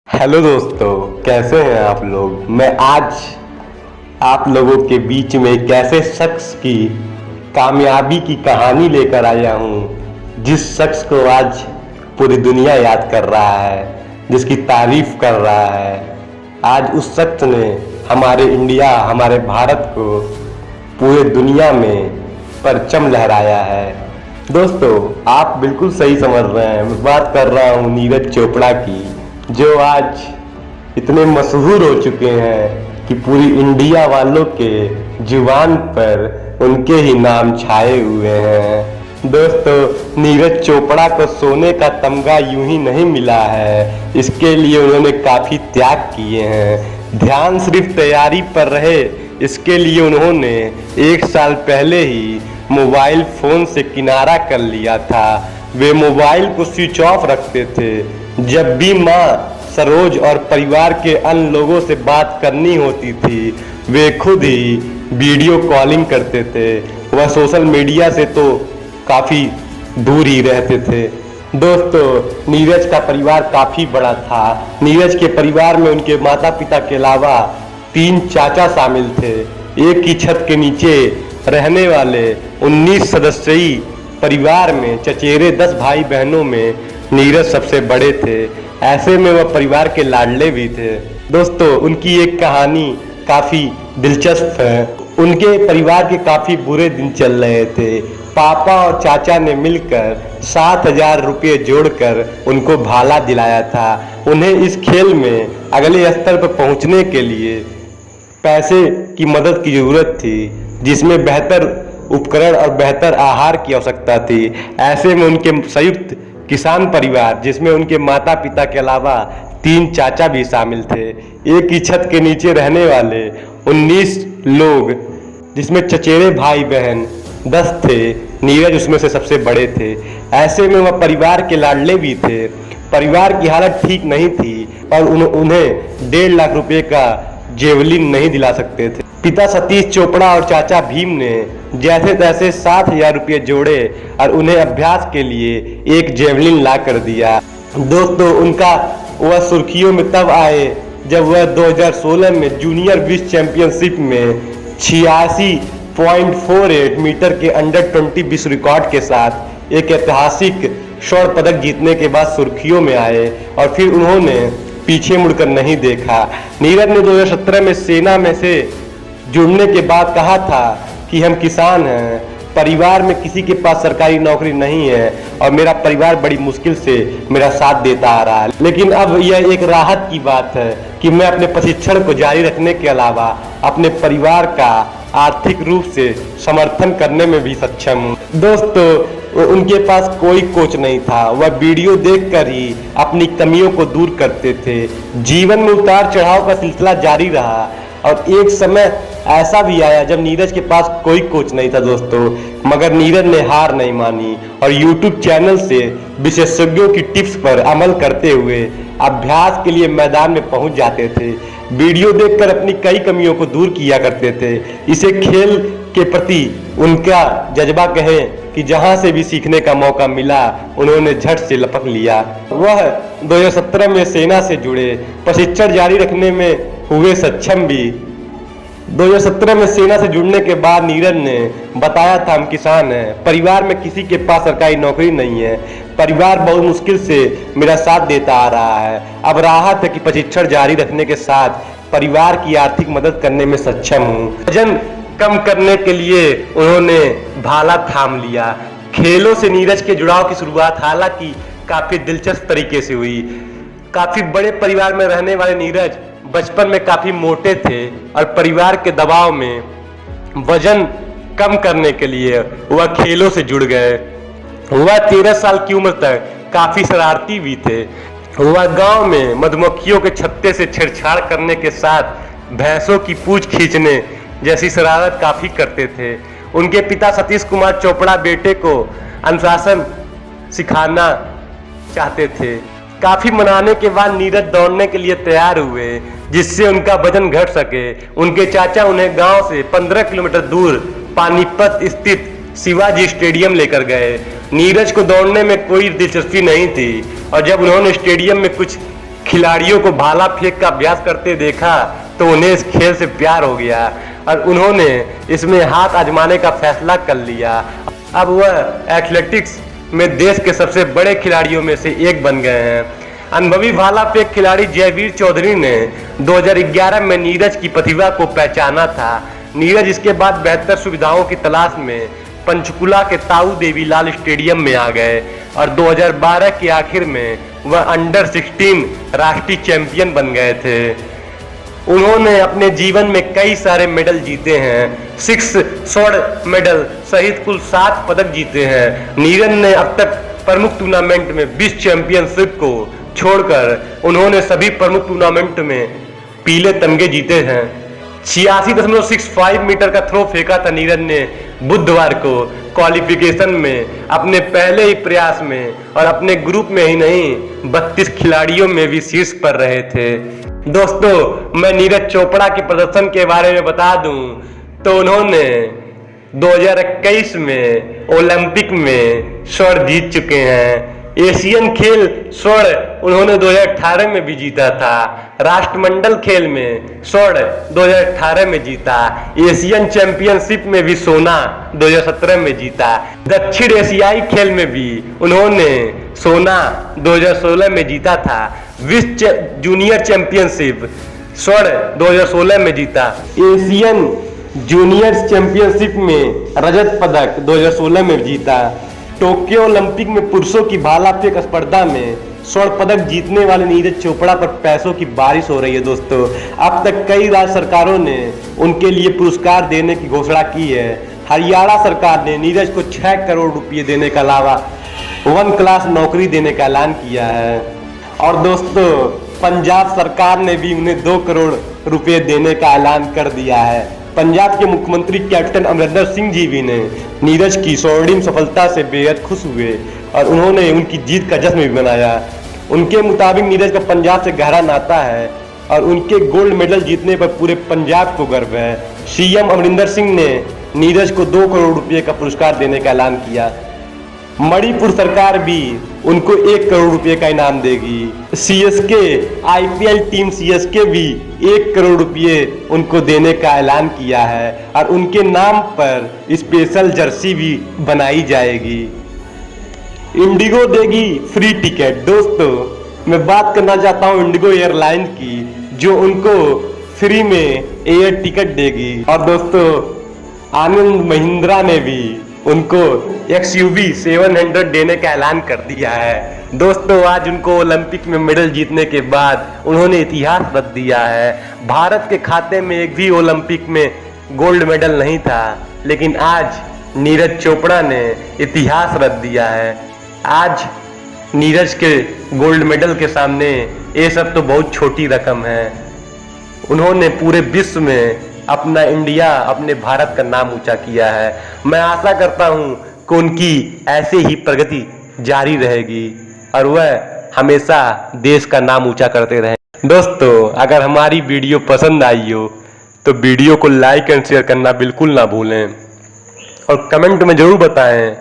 Hello दोस्तों, कैसे हैं आप लोग। मैं आज आप लोगों के बीच में एक ऐसे शख्स की कामयाबी की कहानी लेकर आया हूं, जिस शख्स को आज पूरी दुनिया याद कर रहा है, जिसकी तारीफ कर रहा है। आज उस शख्स ने हमारे इंडिया, हमारे भारत को पूरे दुनिया में परचम लहराया है। दोस्तों, आप बिल्कुल सही समझ रहे हैं, मैं बात कर रहा हूं नीरज चोपड़ा की, जो आज इतने मशहूर हो चुके हैं कि पूरी इंडिया वालों के जुबान पर उनके ही नाम छाए हुए हैं। दोस्तों, नीरज चोपड़ा को सोने का तमगा यूं ही नहीं मिला है, इसके लिए उन्होंने काफ़ी त्याग किए हैं। ध्यान सिर्फ तैयारी पर रहे, इसके लिए उन्होंने 1 साल पहले ही मोबाइल फ़ोन से किनारा कर लिया था। वे मोबाइल को स्विच ऑफ रखते थे। जब भी माँ सरोज और परिवार के अन्य लोगों से बात करनी होती थी, वे खुद ही वीडियो कॉलिंग करते थे। वह सोशल मीडिया से तो काफ़ी दूर ही रहते थे। दोस्तों, नीरज का परिवार काफ़ी बड़ा था। नीरज के परिवार में उनके माता पिता के अलावा 3 चाचा शामिल थे। एक ही छत के नीचे रहने वाले 19 सदस्यी परिवार में चचेरे 10 भाई बहनों में नीरज सबसे बड़े थे। ऐसे में वह परिवार के लाडले भी थे। दोस्तों, उनकी एक कहानी काफ़ी दिलचस्प है। उनके परिवार के काफ़ी बुरे दिन चल रहे थे। पापा और चाचा ने मिलकर 7,000 रुपये जोड़कर उनको भाला दिलाया था। उन्हें इस खेल में अगले स्तर पर पहुंचने के लिए पैसे की मदद की ज़रूरत थी, जिसमें बेहतर उपकरण और बेहतर आहार की आवश्यकता थी। ऐसे में उनके संयुक्त किसान परिवार, जिसमें उनके माता पिता के अलावा 3 चाचा भी शामिल थे, एक ही छत के नीचे रहने वाले 19 लोग, जिसमें चचेरे भाई बहन 10 थे। नीरज उसमें से सबसे बड़े थे। ऐसे में वह परिवार के लाडले भी थे। परिवार की हालत ठीक नहीं थी और उन्हें 1.5 लाख रुपए का जेवलिन नहीं दिला सकते थे। पिता सतीश चोपड़ा और चाचा भीम ने जैसे तैसे 7,000 रुपये जोड़े और उन्हें अभ्यास के लिए एक जेवलिन ला कर दिया। दोस्तों, उनका वह सुर्खियों में तब आए जब वह 2016 में जूनियर विश्व चैंपियनशिप में 86.48 मीटर के अंडर 20 विश्व रिकॉर्ड के साथ एक ऐतिहासिक स्वर्ण पदक जीतने के बाद सुर्खियों में आए और फिर उन्होंने पीछे मुड़कर नहीं देखा। नीरज ने 2017 में सेना में से जुड़ने के बाद कहा था कि हम किसान हैं, परिवार में किसी के पास सरकारी नौकरी नहीं है और मेरा परिवार बड़ी मुश्किल से मेरा साथ देता आ रहा है। लेकिन अब यह एक राहत की बात है कि मैं अपने प्रशिक्षण को जारी रखने के अलावा अपने परिवार का आर्थिक रूप से समर्थन करने में भी सक्षम हूँ। दोस्तों, उनके पास कोई कोच नहीं था। वह वीडियो देखकर ही अपनी कमियों को दूर करते थे। जीवन में उतार चढ़ाव का सिलसिला जारी रहा और एक समय ऐसा भी आया जब नीरज के पास कोई कोच नहीं था दोस्तों, मगर नीरज ने हार नहीं मानी और YouTube चैनल से विशेषज्ञों की टिप्स पर अमल करते हुए अभ्यास के लिए मैदान में पहुंच जाते थे। वीडियो देखकर अपनी कई कमियों को दूर किया करते थे। इसे खेल के प्रति उनका जज्बा कहें कि जहां से भी सीखने का मौका मिला उन्होंने झट से लपक लिया। वह 2017 में सेना से जुड़े, प्रशिक्षण जारी रखने में हुए सक्षम भी। 2017 में सेना से जुड़ने के बाद नीरज ने बताया था, हम किसान हैं, परिवार में किसी के पास सरकारी नौकरी नहीं है, परिवार बहुत मुश्किल से मेरा साथ देता आ रहा है। अब राहत है कि प्रशिक्षण जारी रखने के साथ परिवार की आर्थिक मदद करने में सक्षम हूँ। वजन कम करने के लिए उन्होंने भाला थाम लिया। खेलों से नीरज के जुड़ाव की शुरुआत हालांकि काफ़ी दिलचस्प तरीके से हुई। काफ़ी बड़े परिवार में रहने वाले नीरज बचपन में काफ़ी मोटे थे और परिवार के दबाव में वजन कम करने के लिए वह खेलों से जुड़ गए। वह 13 साल की उम्र तक काफ़ी शरारती भी थे। वह गांव में मधुमक्खियों के छत्ते से छेड़छाड़ करने के साथ भैंसों की पूंछ खींचने जैसी शरारत काफ़ी करते थे। उनके पिता सतीश कुमार चोपड़ा बेटे को अनुशासन सिखाना चाहते थे। काफ़ी मनाने के बाद नीरज दौड़ने के लिए तैयार हुए, जिससे उनका वजन घट सके। उनके चाचा उन्हें गांव से 15 किलोमीटर दूर पानीपत स्थित शिवाजी स्टेडियम लेकर गए। नीरज को दौड़ने में कोई दिलचस्पी नहीं थी और जब उन्होंने स्टेडियम में कुछ खिलाड़ियों को भाला फेंक का अभ्यास करते देखा तो उन्हें इस खेल से प्यार हो गया और उन्होंने इसमें हाथ आजमाने का फैसला कर लिया। अब वह एथलेटिक्स में देश के सबसे बड़े खिलाड़ियों में से एक बन गए हैं। अनुभवी भाला फेंक खिलाड़ी जयवीर चौधरी ने 2011 में नीरज की प्रतिभा को पहचाना था। नीरज इसके बाद बेहतर सुविधाओं की तलाश में पंचकुला के ताऊ देवीलाल स्टेडियम में आ गए और 2012 के आखिर में वह अंडर 16 राष्ट्रीय चैंपियन बन गए थे। उन्होंने अपने जीवन में कई सारे मेडल जीते हैं, 6 स्वर्ण मेडल सहित कुल 7 पदक जीते हैं। नीरज ने अब तक प्रमुख टूर्नामेंट में 20 चैंपियनशिप को छोड़कर उन्होंने सभी प्रमुख टूर्नामेंट में पीले तमगे जीते हैं। 86.65 मीटर का थ्रो फेंका था नीरज ने बुधवार को क्वालिफिकेशन में अपने पहले ही प्रयास में और अपने ग्रुप में ही नहीं 32 खिलाड़ियों में भी शीर्ष पर रहे थे। दोस्तों, मैं नीरज चोपड़ा के प्रदर्शन के बारे में बता दूं तो उन्होंने 2021 में ओलंपिक में स्वर्ण जीत चुके हैं। एशियन खेल स्वर्ण उन्होंने 2018 में भी जीता था। राष्ट्रमंडल खेल में स्वर्ण 2018 में जीता। एशियन चैंपियनशिप में भी सोना 2017 में जीता। दक्षिण एशियाई खेल में भी उन्होंने सोना 2016 में जीता था। विश्व जूनियर चैंपियनशिप स्वर्ण 2016 में जीता। एशियन जूनियर चैंपियनशिप में रजत पदक 2016 में जीता। टोक्यो ओलंपिक में पुरुषों की भाला फेंक स्पर्धा में स्वर्ण पदक जीतने वाले नीरज चोपड़ा पर पैसों की बारिश हो रही है। दोस्तों, अब तक कई राज्य सरकारों ने उनके लिए पुरस्कार देने की घोषणा की है। हरियाणा सरकार ने नीरज को 6 करोड़ रुपये देने के अलावा 1 क्लास नौकरी देने का ऐलान किया है। और दोस्तों, पंजाब सरकार ने भी उन्हें 2 करोड़ रुपये देने का ऐलान कर दिया है। पंजाब के मुख्यमंत्री कैप्टन अमरिंदर सिंह जी भी ने नीरज की स्वर्णिम सफलता से बेहद खुश हुए और उन्होंने उनकी जीत का जश्न भी मनाया। उनके मुताबिक नीरज का पंजाब से गहरा नाता है और उनके गोल्ड मेडल जीतने पर पूरे पंजाब को गर्व है। सीएम अमरिंदर सिंह ने नीरज को 2 करोड़ रुपये का पुरस्कार देने का ऐलान किया। मणिपुर सरकार भी उनको 1 करोड़ रुपए का इनाम देगी। सीएसके आईपीएल टीम सीएसके भी 1 करोड़ रुपए उनको देने का ऐलान किया है और उनके नाम पर स्पेशल जर्सी भी बनाई जाएगी। इंडिगो देगी फ्री टिकट। दोस्तों, मैं बात करना चाहता हूं इंडिगो एयरलाइन की, जो उनको फ्री में एयर टिकट देगी। और दोस्तों, आनंद महिंद्रा ने भी उनको XUV 700 देने का ऐलान कर दिया है। दोस्तों, आज उनको ओलंपिक में मेडल जीतने के बाद उन्होंने इतिहास रच दिया है। भारत के खाते में एक भी ओलंपिक में गोल्ड मेडल नहीं था, लेकिन आज नीरज चोपड़ा ने इतिहास रच दिया है। आज नीरज के गोल्ड मेडल के सामने ये सब तो बहुत छोटी रकम है। उन्होंने पूरे विश्व में अपना इंडिया, अपने भारत का नाम ऊंचा किया है। मैं आशा करता हूं कि उनकी ऐसे ही प्रगति जारी रहेगी और वह हमेशा देश का नाम ऊंचा करते रहें। दोस्तों, अगर हमारी वीडियो पसंद आई हो तो वीडियो को लाइक एंड शेयर करना बिल्कुल ना भूलें और कमेंट में जरूर बताएं